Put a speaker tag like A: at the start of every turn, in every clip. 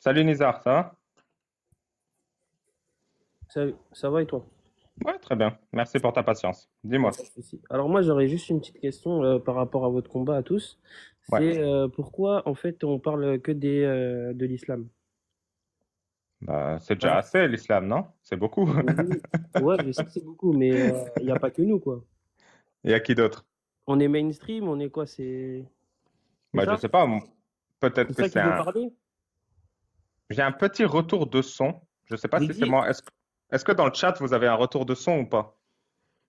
A: Salut Nizar, ça va?
B: Ça va et toi?
A: Ouais, très bien. Merci pour ta patience.
B: Y a
A: Dis-moi.
B: pas de souci. Alors moi j'aurais juste une petite question par rapport à votre combat à tous.
A: Ouais.
B: C'est pourquoi en fait on parle que de l'islam?
A: Bah, c'est déjà
B: Voilà.
A: assez l'islam, non? C'est beaucoup.
B: Oui. Ouais, je sais que c'est beaucoup, mais il n'y a pas que nous quoi.
A: Il y a qui d'autre?
B: On est mainstream, on est quoi? C'est
A: Bah, je
B: ça?
A: sais pas. Peut-être
B: C'est
A: que
B: ça
A: c'est
B: qui veut
A: un.
B: parler?
A: J'ai un petit retour de son. Je sais pas si c'est
B: Didi?
A: moi. Est-ce que dans le chat vous avez un retour de son ou pas?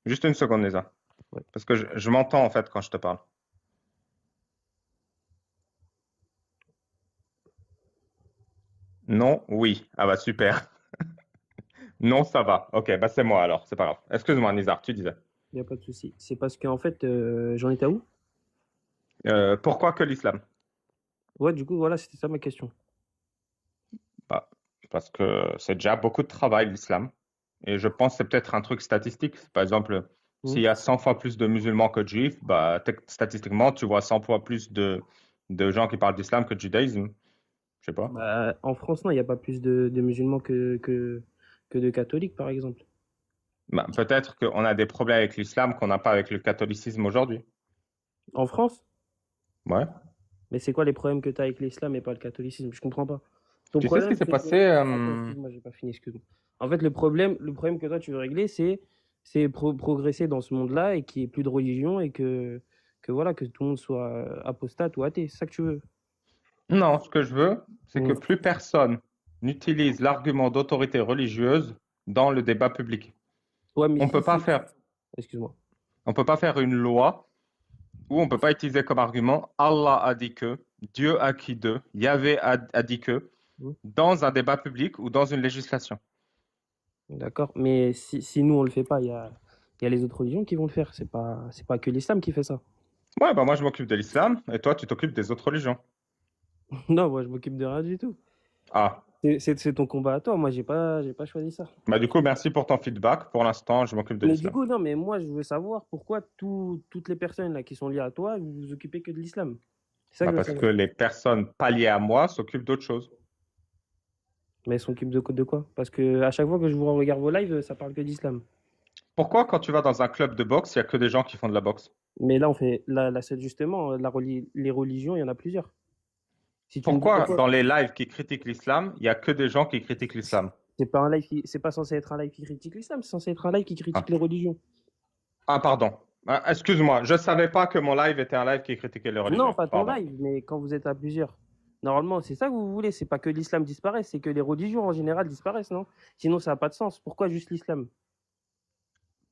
A: Juste une seconde, Nizar.
B: Ouais.
A: Parce que je m'entends en fait quand je te parle. Non, oui. Ah bah super. Non, ça va. Ok, bah c'est moi alors. C'est pas grave. Excuse-moi, Nizar, tu disais.
B: Il n'y a pas de souci. C'est parce qu'en fait j'en étais à où?
A: Pourquoi que l'islam?
B: Ouais, du coup voilà, c'était ça ma question.
A: Bah, parce que c'est déjà beaucoup de travail, l'islam. Et je pense que c'est peut-être un truc statistique. Par exemple,
B: Hmm.
A: s'il y a 100 fois plus de musulmans que de juifs, bah, statistiquement, tu vois 100 fois plus de gens qui parlent d'islam que de judaïsme. Je sais pas.
B: Bah, en France, non, il n'y a pas plus de musulmans que de catholiques, par exemple.
A: Bah, peut-être qu'on a des problèmes avec l'islam qu'on n'a pas avec le catholicisme aujourd'hui.
B: En France?
A: Ouais.
B: Mais c'est quoi les problèmes que tu as avec l'islam et pas le catholicisme? Je comprends pas. Ton
A: Tu sais ce qui
B: problème,
A: s'est
B: c'est
A: passé?
B: que... Attends, excuse-moi, j'ai pas fini, excuse-moi. En fait, le problème que toi, tu veux régler, c'est progresser dans ce monde-là et qu'il n'y ait plus de religion et que voilà, que tout le monde soit apostate ou athée. C'est ça que tu veux.
A: Non, ce que je veux, c'est que
B: Mm.
A: plus personne n'utilise l'argument d'autorité religieuse dans le débat public.
B: Ouais, mais
A: On peut
B: si,
A: pas
B: si.
A: faire,
B: Excuse-moi.
A: on peut pas faire une loi où on peut pas utiliser comme argument Allah a dit que, Dieu a dit que, Yahvé a dit que,
B: Mm.
A: dans un débat public ou dans une législation.
B: D'accord. Mais si nous, on le fait pas, il y a les autres religions qui vont le faire. C'est pas que l'islam qui fait ça.
A: Ouais, bah moi je m'occupe de l'islam et toi tu t'occupes des autres religions.
B: Non, moi, je m'occupe de rien du tout.
A: Ah,
B: C'est ton combat à toi. Moi, j'ai pas choisi ça.
A: bah du coup merci pour ton feedback. Pour l'instant, je m'occupe de
B: Mais du
A: l'islam.
B: coup, non, mais moi, je veux savoir pourquoi toutes les personnes là qui sont liées à toi, vous vous occupez que de l'islam. C'est ça que
A: Bah
B: je veux
A: parce que
B: savoir.
A: les personnes pas liées à moi s'occupent d'autres choses.
B: Mais elles s'occupent de quoi? Parce que à chaque fois que je vous regarde vos lives, ça parle que d'islam.
A: Pourquoi quand tu vas dans un club de boxe, il y a que des gens qui font de la boxe?
B: Mais là, on fait, justement, les religions, il y en a plusieurs. Si tu me dis
A: Pourquoi
B: pourquoi,
A: dans les lives qui critiquent l'islam, il y a que des gens qui critiquent l'islam?
B: c'est pas censé être un live qui critique l'islam, c'est censé être un live qui critique
A: Ah.
B: les religions.
A: Ah, pardon. Ah, excuse-moi, je savais pas que mon live était un live qui critiquait les
B: Non,
A: religions.
B: pas ton
A: Pardon.
B: live, mais quand vous êtes à plusieurs. Normalement, c'est ça que vous voulez. C'est pas que l'islam disparaisse, c'est que les religions en général disparaissent, non? Sinon, ça n'a pas de sens. Pourquoi juste l'islam?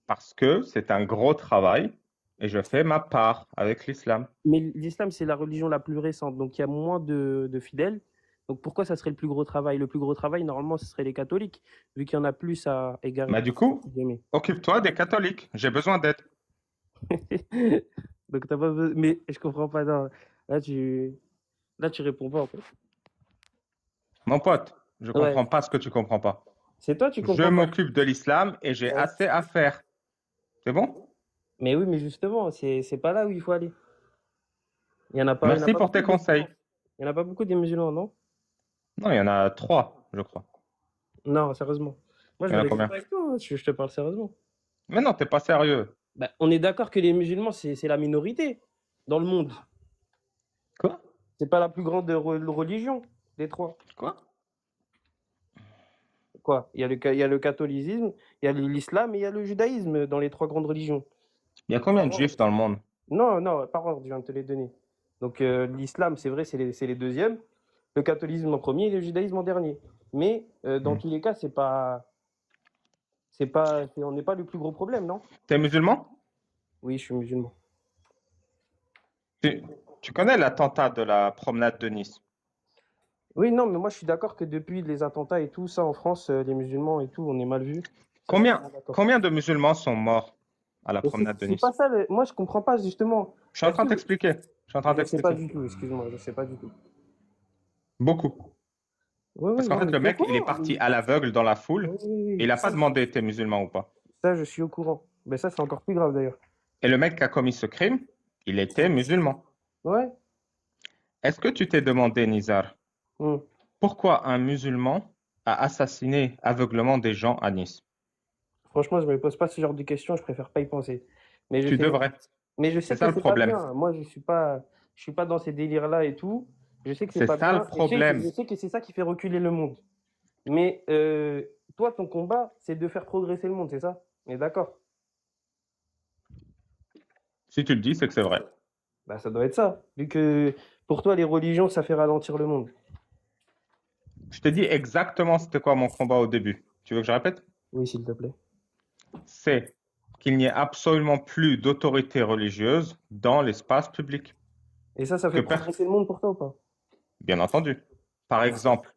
A: Parce que c'est un gros travail et je fais ma part avec l'islam.
B: Mais l'islam, c'est la religion la plus récente, donc il y a moins de fidèles. Donc pourquoi ça serait le plus gros travail? Le plus gros travail, normalement, ce serait les catholiques, vu qu'il y en a plus à égarer.
A: Bah, du coup,
B: Entre guillemets.
A: occupe-toi des catholiques. J'ai besoin d'aide.
B: Donc t'as pas besoin... Mais je comprends pas. Non. Là, tu... Là, tu réponds pas, en fait.
A: Mon pote, je
B: Ouais.
A: comprends pas ce que tu comprends pas.
B: C'est toi, tu
A: Je
B: comprends pas.
A: m'occupe de l'islam et j'ai
B: Ouais.
A: assez à faire. C'est bon?
B: Mais oui, mais justement, c'est pas là où il faut aller. Il y en a
A: Merci
B: pas
A: pour
B: beaucoup
A: tes
B: des
A: conseils.
B: musulmans. Il y en a pas beaucoup des musulmans, non?
A: Non, il y en a trois, je crois.
B: Non, sérieusement. Moi,
A: Il
B: je
A: y
B: veux
A: en a
B: régler
A: combien?
B: ça avec toi, hein. Je te parle sérieusement.
A: Mais non, t'es pas sérieux.
B: Bah, on est d'accord que les musulmans, c'est la minorité dans le monde.
A: Quoi?
B: C'est pas la plus grande religion des trois.
A: Quoi?
B: Quoi? Il y a le catholicisme, il y a l'islam et il y a le judaïsme dans les trois grandes religions.
A: Il y a combien de
B: Par ordre.
A: juifs dans le monde?
B: Non, non, par ordre, je viens de te les donner. Donc l'islam, c'est vrai, c'est les deuxièmes. Le catholicisme en premier et le judaïsme en dernier. Mais dans
A: Hmm.
B: tous les cas, on n'est pas le plus gros problème, non?
A: T'es musulman?
B: Oui, je suis musulman.
A: Tu, tu connais l'attentat de la promenade de Nice?
B: Oui, non, mais moi je suis d'accord que depuis les attentats et tout ça en France, les musulmans et tout, on est mal vus. Ça, je suis
A: Combien,
B: vraiment d'accord.
A: combien de musulmans sont morts à la
B: Mais
A: promenade de
B: c'est pas
A: Nice?
B: ça, moi je comprends pas justement.
A: Je suis en
B: Est-ce
A: train
B: que.
A: de t'expliquer. Je suis en train
B: Je sais pas
A: d'expliquer.
B: du tout, excuse-moi, je sais pas du tout.
A: Beaucoup.
B: Oui,
A: Parce
B: oui,
A: qu'en
B: non,
A: fait,
B: mais je
A: le
B: suis au
A: mec, il est
B: courant.
A: parti à l'aveugle dans la
B: Oui,
A: foule
B: oui,
A: et il
B: oui.
A: n'a pas demandé t'es musulman ou pas.
B: Ça, je suis au courant. Mais ça, c'est encore plus grave d'ailleurs.
A: Et le mec qui a commis ce crime, il était musulman.
B: Ouais.
A: Est-ce que tu t'es demandé, Nizar,
B: Hmm.
A: Pourquoi un musulman a assassiné aveuglement des gens à Nice?
B: Franchement, je me pose pas ce genre de questions, je préfère pas y penser. Mais je
A: Tu
B: sais,
A: devrais.
B: mais je
A: C'est
B: sais
A: ça
B: que
A: le
B: c'est pas
A: problème.
B: bien. Moi, je suis pas dans ces délires-là et tout. Je sais que c'est
A: C'est
B: pas
A: ça le
B: bien. Et je
A: problème.
B: sais que c'est ça qui fait reculer le monde. Mais toi, ton combat, c'est de faire progresser le monde, c'est ça? On est d'accord?
A: Si tu le dis, c'est que c'est vrai.
B: Bah, ça doit être ça. Vu que pour toi, les religions, ça fait ralentir le monde.
A: Je t'ai dit exactement c'était quoi mon combat au début. Tu veux que je répète?
B: Oui, s'il te plaît.
A: C'est qu'il n'y ait absolument plus d'autorité religieuse dans l'espace public.
B: Et ça
A: Que
B: fait progresser le monde pour toi ou pas?
A: Bien entendu. Par exemple,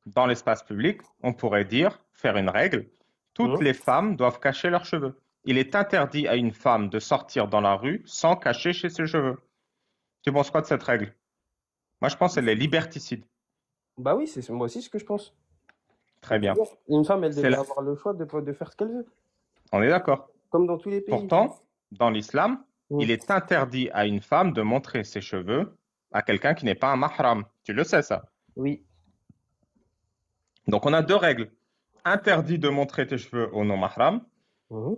A: dans l'espace public, on pourrait dire, faire une règle, toutes
B: Hein.
A: les femmes doivent cacher leurs cheveux. Il est interdit à une femme de sortir dans la rue sans cacher chez ses cheveux. Tu penses quoi de cette règle? Moi, je pense qu'elle est liberticide.
B: Bah oui, c'est moi aussi ce que je pense.
A: Très bien.
B: Une femme, elle
A: C'est
B: devrait
A: là.
B: avoir le choix de faire ce qu'elle veut,
A: On est d'accord.
B: comme dans tous les pays.
A: Pourtant, dans l'islam,
B: Mm.
A: il est interdit à une femme de montrer ses cheveux à quelqu'un qui n'est pas un mahram. Tu le sais, ça.
B: Oui.
A: Donc, on a deux règles. Interdit de montrer tes cheveux au non-mahram,
B: Mhm.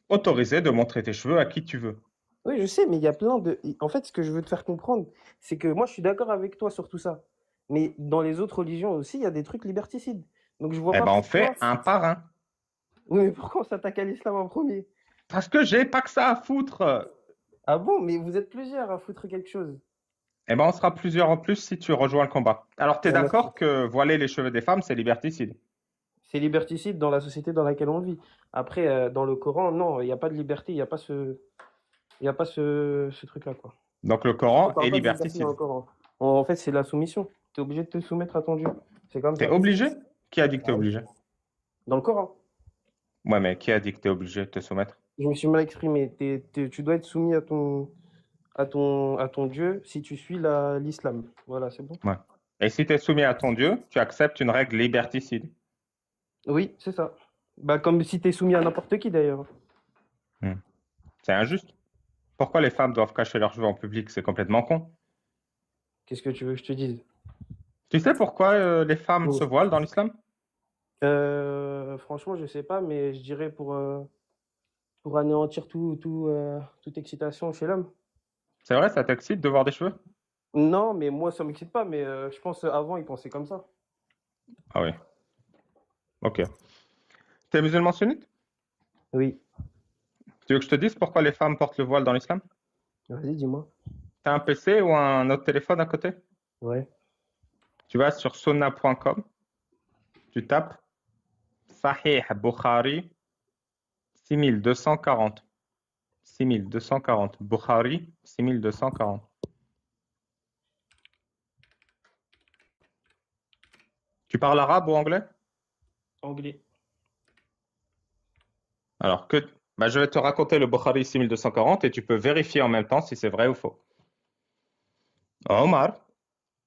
A: autorisé de montrer tes cheveux à qui tu veux.
B: Oui, je sais, mais il y a plein de. En fait, ce que je veux te faire comprendre, c'est que moi, je suis d'accord avec toi sur tout ça. Mais dans les autres religions aussi, il y a des trucs liberticides. Donc, je vois
A: Eh
B: pas
A: ben, on
B: pourquoi.
A: fait un par un.
B: Oui, mais pourquoi on s'attaque à l'islam en premier?
A: Parce que j'ai pas que ça à foutre.
B: Ah bon, mais vous êtes plusieurs à foutre quelque chose.
A: Eh ben, on sera plusieurs en plus si tu rejoins le combat. Alors, tu es
B: Ouais,
A: d'accord que voiler les cheveux des femmes, c'est liberticide?
B: c'est liberticide dans la société dans laquelle on vit. Après, dans le Coran, non, il n'y a pas de liberté, il n'y a pas il y a pas ce truc-là, quoi.
A: Donc, le
B: On
A: Coran est
B: parle pas de liberté dans le
A: liberticide.
B: Coran. En fait, c'est la soumission. Tu es obligé de te soumettre à ton Dieu. C'est comme
A: T'es
B: ça.
A: obligé? Qui a dit que t'es obligé?
B: Dans le Coran.
A: Ouais, mais qui a dit que t'es obligé de te soumettre?
B: Je me suis mal exprimé. Tu dois être soumis à ton Dieu si tu suis l'islam. Voilà, c'est bon.
A: Ouais. Et si tu es soumis à ton Dieu, tu acceptes une règle liberticide.
B: Oui, c'est ça. Bah, comme si tu es soumis à n'importe qui d'ailleurs.
A: Hmm. C'est injuste. Pourquoi les femmes doivent cacher leurs cheveux en public? C'est complètement con.
B: Qu'est-ce que tu veux que je te dise?
A: Tu sais pourquoi les femmes se
B: Mm.
A: voilent dans l'islam?
B: Franchement, je sais pas, mais je dirais pour anéantir toute excitation chez l'homme.
A: C'est vrai, ça t'excite de voir des cheveux?
B: Non, mais moi, ça m'excite pas, mais je pense avant, ils pensaient comme ça.
A: Ah oui, ok. T'es musulman sunnite?
B: Oui.
A: Tu veux que je te dise pourquoi les femmes portent le voile dans l'islam?
B: Vas-y, dis-moi.
A: T'as un PC ou un autre téléphone à côté?
B: Ouais.
A: Tu vas sur sunna.com, tu tapes Sahih Bukhari 6240. 6240. Bukhari 6240. Tu parles arabe ou anglais?
B: Anglais.
A: Alors que bah, je vais te raconter le Bukhari 6240 et tu peux vérifier en même temps si c'est vrai ou faux. Omar,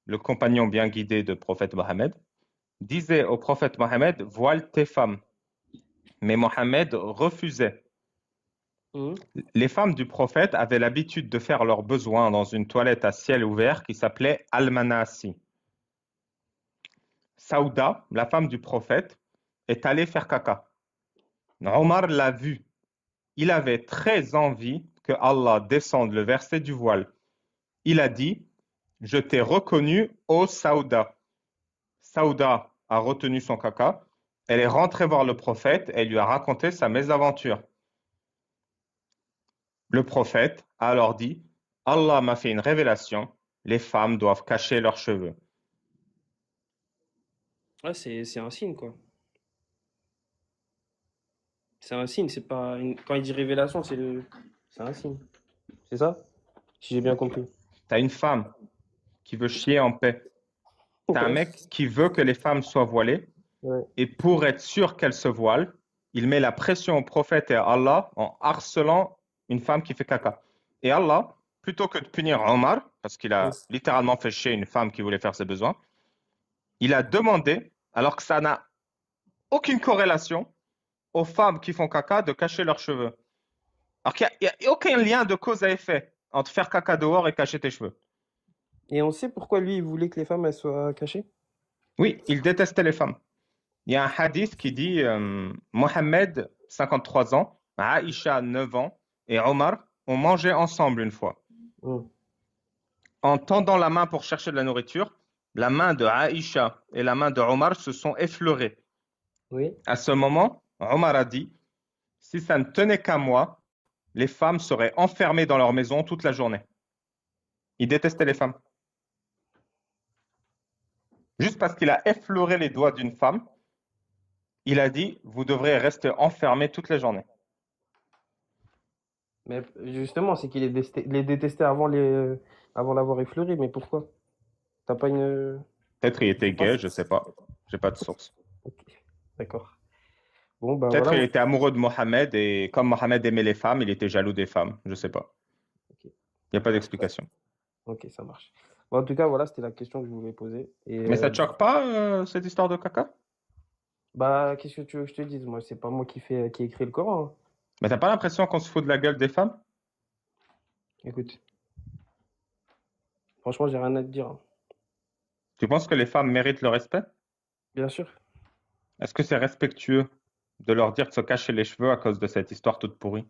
A: le compagnon bien guidé de prophète Mohammed, disait au prophète Mohammed, voile tes femmes. Mais Mohammed refusait.
B: Mhm.
A: Les femmes du prophète avaient l'habitude de faire leurs besoins dans une toilette à ciel ouvert qui s'appelait Al-Manasi. Saouda, la femme du prophète, est allée faire caca. Omar l'a vu. Il avait très envie que Allah descende le verset du voile. Il a dit, je t'ai reconnu, ô Saouda. Saouda a retenu son caca. Elle est rentrée voir le prophète et lui a raconté sa mésaventure. Le prophète a alors dit, Allah m'a fait une révélation, les femmes doivent cacher leurs cheveux.
B: Ouais, c'est un signe, quoi. C'est un signe, c'est pas quand il dit révélation, c'est un signe. C'est ça? Si j'ai bien compris.
A: T'as une femme qui veut chier en paix. T'as un
B: Ouais.
A: mec qui veut que les femmes soient voilées.
B: Ouais.
A: Et pour être sûr qu'elles se voilent, il met la pression au prophète et à Allah en harcelant une femme qui fait caca. Et Allah, plutôt que de punir Omar, parce qu'il a littéralement fait chier une femme qui voulait faire ses besoins, il a demandé, alors que ça n'a aucune corrélation, aux femmes qui font caca de cacher leurs cheveux. Alors qu'il n'y a aucun lien de cause à effet entre faire caca dehors et cacher tes cheveux.
B: Et on sait pourquoi lui, il voulait que les femmes elles soient cachées?
A: Oui, il détestait les femmes. Il y a un hadith qui dit Mohammed, 53 ans, Aïcha, 9 ans, et Omar ont mangé ensemble une fois.
B: Hmm.
A: En tendant la main pour chercher de la nourriture, la main de Aïcha et la main de Omar se sont effleurées.
B: Oui.
A: À ce moment, Omar a dit, si ça ne tenait qu'à moi, les femmes seraient enfermées dans leur maison toute la journée. Il détestait les femmes. Juste parce qu'il a effleuré les doigts d'une femme, il a dit, vous devrez rester enfermés toute la journée.
B: Mais justement, c'est qu'il les détestait avant l'avoir effleuré. Mais pourquoi? T'as pas une.
A: Peut-être il était
B: Ah,
A: gay, je sais pas. J'ai pas de source.
B: ok. D'accord. Bon, bah
A: Peut-être
B: voilà.
A: il était amoureux de Mohamed et comme Mohamed aimait les femmes, il était jaloux des femmes. Je sais pas.
B: Ok,
A: Il n'y a pas d'explication.
B: ok, ça marche. Bon, en tout cas, voilà, c'était la question que je voulais poser. Et
A: Mais ça te choque pas, cette histoire de caca?
B: bah, qu'est-ce que tu veux que je te dise? Moi, c'est pas moi qui ai écrit le Coran, hein.
A: Mais t'as pas l'impression qu'on se fout de la gueule des femmes?
B: Écoute, franchement, j'ai rien à te dire, hein.
A: Tu penses que les femmes méritent le respect?
B: Bien sûr.
A: Est-ce que c'est respectueux de leur dire de se cacher les cheveux à cause de cette histoire toute pourrie?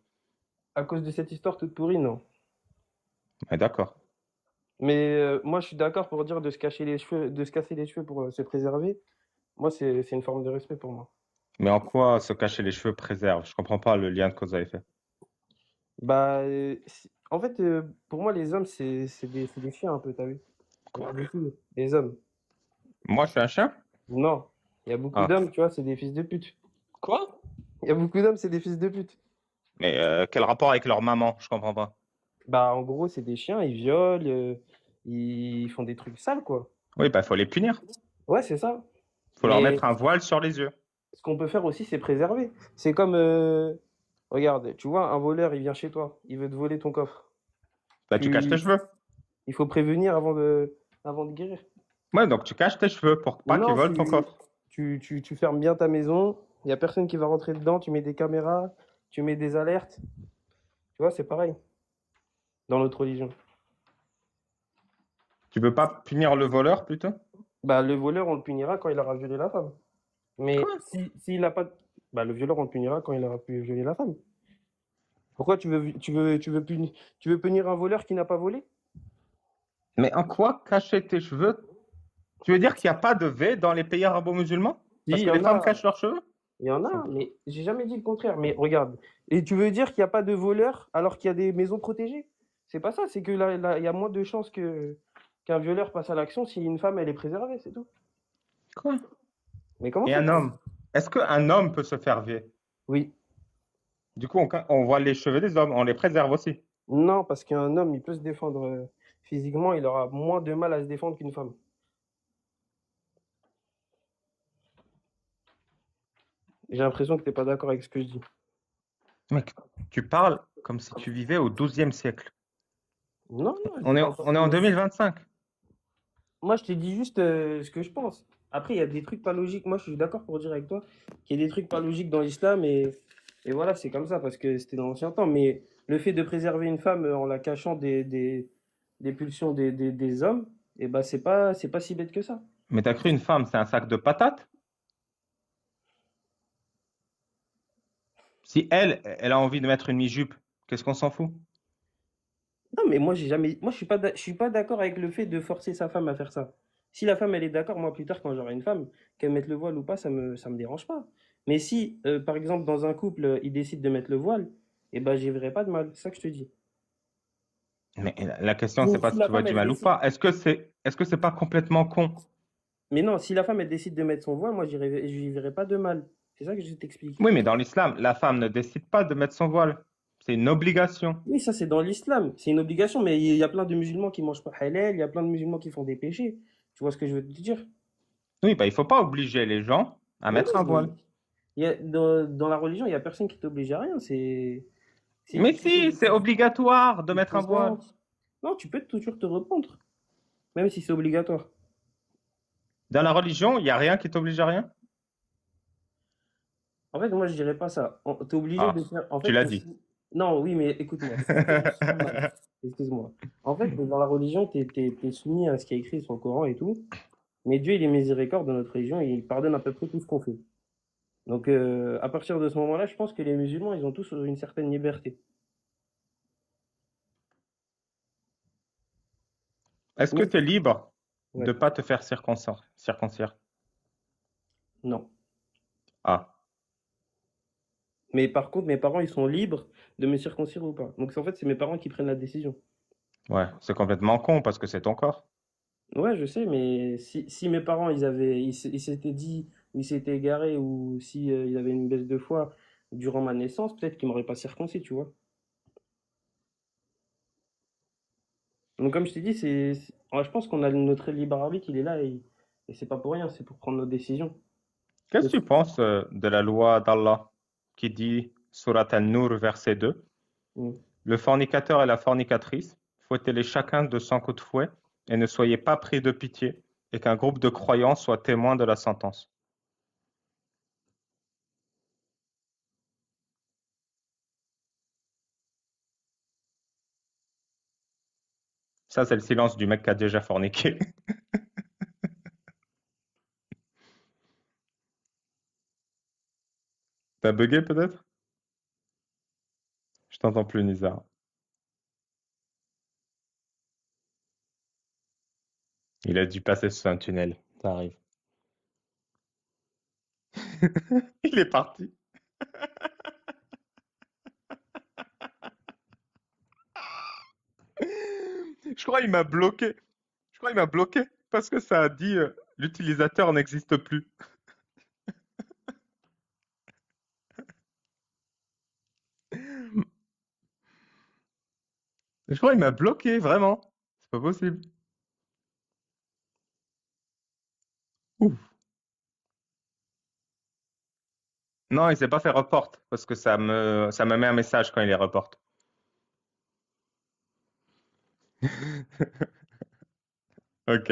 B: À cause de cette histoire toute pourrie, non.
A: Ouais, d'accord.
B: Mais moi, je suis d'accord pour dire de se cacher les cheveux, de se casser les cheveux pour se préserver. Moi, c'est une forme de respect pour moi.
A: Mais en quoi se cacher les cheveux préserve? Je comprends pas le lien de cause à effet.
B: Bah, en fait, pour moi, les hommes, c'est des chiens un peu, t'as vu? Il y en a
A: Quoi?
B: beaucoup, des hommes.
A: Moi, je suis un chien?
B: Non, il y a beaucoup
A: Ah.
B: d'hommes, tu vois, c'est des fils de pute.
A: Quoi?
B: Il y a beaucoup d'hommes, c'est des fils de pute.
A: Mais quel rapport avec leur maman? Je comprends pas.
B: Bah, en gros, c'est des chiens, ils violent, ils font des trucs sales, quoi.
A: Oui, bah, faut les punir.
B: Ouais, c'est ça.
A: Faut leur
B: Mais
A: mettre un voile sur les yeux.
B: ce qu'on peut faire aussi, c'est préserver. C'est comme, regarde, tu vois, un voleur, il vient chez toi, il veut te voler ton coffre.
A: Bah, tu caches tes
B: Tu,
A: cheveux.
B: il faut prévenir avant de guérir.
A: Ouais, donc tu caches tes cheveux pour pas qu'ils
B: Non,
A: volent ton coffre.
B: tu fermes bien ta maison, il n'y a personne qui va rentrer dedans, tu mets des caméras, tu mets des alertes. Tu vois, c'est pareil dans notre religion.
A: Tu veux pas punir le voleur plutôt?
B: Bah, le voleur, on le punira quand il aura violé la femme. Mais
A: Quoi?
B: s'il n'a pas. Bah, le violeur, on le punira quand il aura pu violer la femme. Pourquoi tu veux punir un voleur qui n'a pas volé?
A: Mais en quoi cacher tes cheveux? Tu veux dire qu'il n'y a pas de V dans les pays arabo-musulmans?
B: Si,
A: Parce
B: il y
A: que les
B: en
A: femmes
B: a.
A: cachent leurs cheveux?
B: Il y en a, mais j'ai jamais dit le contraire. Mais regarde. Et tu veux dire qu'il n'y a pas de voleurs alors qu'il y a des maisons protégées? C'est pas ça, c'est que là, il y a moins de chances qu'un violeur passe à l'action si une femme, elle est préservée, c'est tout.
A: Quoi?
B: Mais comment
A: Et
B: ça?
A: un homme? Est-ce qu'un homme peut se faire V?
B: Oui.
A: Du coup, on voit les cheveux des hommes, on les préserve aussi.
B: Non, parce qu'un homme, il peut se défendre physiquement, il aura moins de mal à se défendre qu'une femme. J'ai l'impression que t'es pas d'accord avec ce que je dis.
A: Mec, tu parles comme si tu vivais au XIIe siècle.
B: Non, non, je
A: On
B: dis
A: est,
B: pas
A: on est en
B: forcément.
A: 2025.
B: Moi, je te dis juste ce que je pense. Après, il y a des trucs pas logiques. Moi, je suis d'accord pour dire avec toi qu'il y a des trucs pas logiques dans l'islam et voilà, c'est comme ça parce que c'était dans l'ancien temps. Mais le fait de préserver une femme en la cachant des pulsions des hommes, et ben, c'est pas si bête que ça.
A: Mais t'as cru une femme, c'est un sac de patates? Si elle a envie de mettre une mi-jupe, qu'est-ce qu'on s'en fout?
B: Non, mais moi, j'ai jamais. Moi, je suis pas d'accord avec le fait de forcer sa femme à faire ça. Si la femme, elle est d'accord, moi, plus tard, quand j'aurai une femme, qu'elle mette le voile ou pas, ça me dérange pas. Mais si, par exemple, dans un couple, il décide de mettre le voile, eh ben, j'y verrai pas de mal. C'est ça que je te dis.
A: Mais la question, c'est
B: Mais
A: pas
B: si
A: si
B: la
A: tu vois
B: femme,
A: du
B: elle
A: mal ou
B: décide.
A: pas. Est-ce que c'est pas complètement con?
B: Mais non, si la femme, elle décide de mettre son voile, moi, j'y verrai pas de mal. C'est ça que je t'explique.
A: Oui, mais dans l'islam, la femme ne décide pas de mettre son voile. C'est une obligation.
B: Oui, ça, c'est dans l'islam. C'est une obligation, mais il y a plein de musulmans qui mangent pas halal, il y a plein de musulmans qui font des péchés. Tu vois ce que je veux te dire?
A: Oui, bah, il faut pas obliger les gens à
B: Mais
A: mettre un
B: oui,
A: voile.
B: dans la religion, il n'y a personne qui t'oblige à rien. C'est
A: Mais
B: tu fais
A: si,
B: des
A: c'est
B: trucs,
A: obligatoire de
B: tu te
A: mettre un voile.
B: repens. Non, tu peux toujours te rependre, même si c'est obligatoire.
A: Dans la religion, il n'y a rien qui t'oblige à rien?
B: En fait, moi, je dirais pas ça. T'es obligé
A: Ah,
B: de faire. En
A: tu
B: fait,
A: l'as dit.
B: non, oui, mais écoute-moi. Excuse-moi. En fait, dans la religion, t'es soumis à ce qui est écrit sur le Coran et tout. Mais Dieu, il est miséricorde dans notre religion et il pardonne à peu près tout ce qu'on fait. Donc, à partir de ce moment-là, je pense que les musulmans, ils ont tous une certaine liberté.
A: Est-ce que
B: Mais,
A: tu es libre de
B: ouais,
A: ne pas te faire circoncire? Circoncire?
B: non.
A: Ah,
B: Mais par contre, mes parents, ils sont libres de me circoncire ou pas. Donc, en fait, c'est mes parents qui prennent la décision.
A: ouais, c'est complètement con parce que c'est ton corps.
B: Ouais, je sais, mais si mes parents, ils s'étaient dit, ou ils s'étaient égarés, ou si, ils avaient une baisse de foi durant ma naissance, peut-être qu'ils m'auraient pas circoncis, tu vois. Donc, comme je t'ai dit, ouais, je pense qu'on a notre libre arbitre, il est là, et c'est pas pour rien, c'est pour prendre nos décisions.
A: Qu'est-ce que tu penses de la loi d'Allah qui dit, Surat An-Nur, verset 2,
B: Mm.
A: le fornicateur et la fornicatrice, fouettez-les chacun de 100 coups de fouet et ne soyez pas pris de pitié et qu'un groupe de croyants soit témoin de la sentence. Ça, c'est le silence du mec qui a déjà forniqué. T'as bugué peut-être? Je t'entends plus, Nizar. Il a dû passer sous un tunnel. Ça arrive. Il est parti. Je crois qu'il m'a bloqué. Je crois qu'il m'a bloqué parce que ça a dit l'utilisateur n'existe plus. Je crois qu'il m'a bloqué, vraiment. C'est pas possible. Ouf. Non, il s'est pas fait report parce que ça me met un message quand il est report. Ok.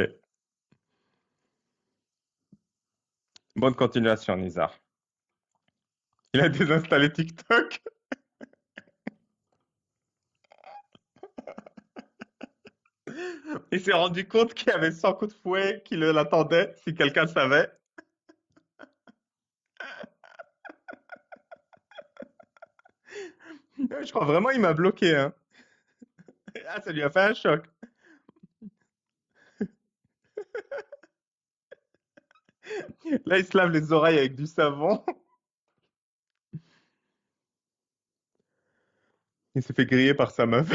A: Bonne continuation, Nizar. Il a désinstallé TikTok. Il s'est rendu compte qu'il y avait 100 coups de fouet qui l'attendaient, si quelqu'un savait. Je crois vraiment il m'a bloqué, hein. Ah, ça lui a fait un choc. Là, il se lave les oreilles avec du savon. Il s'est fait griller par sa meuf.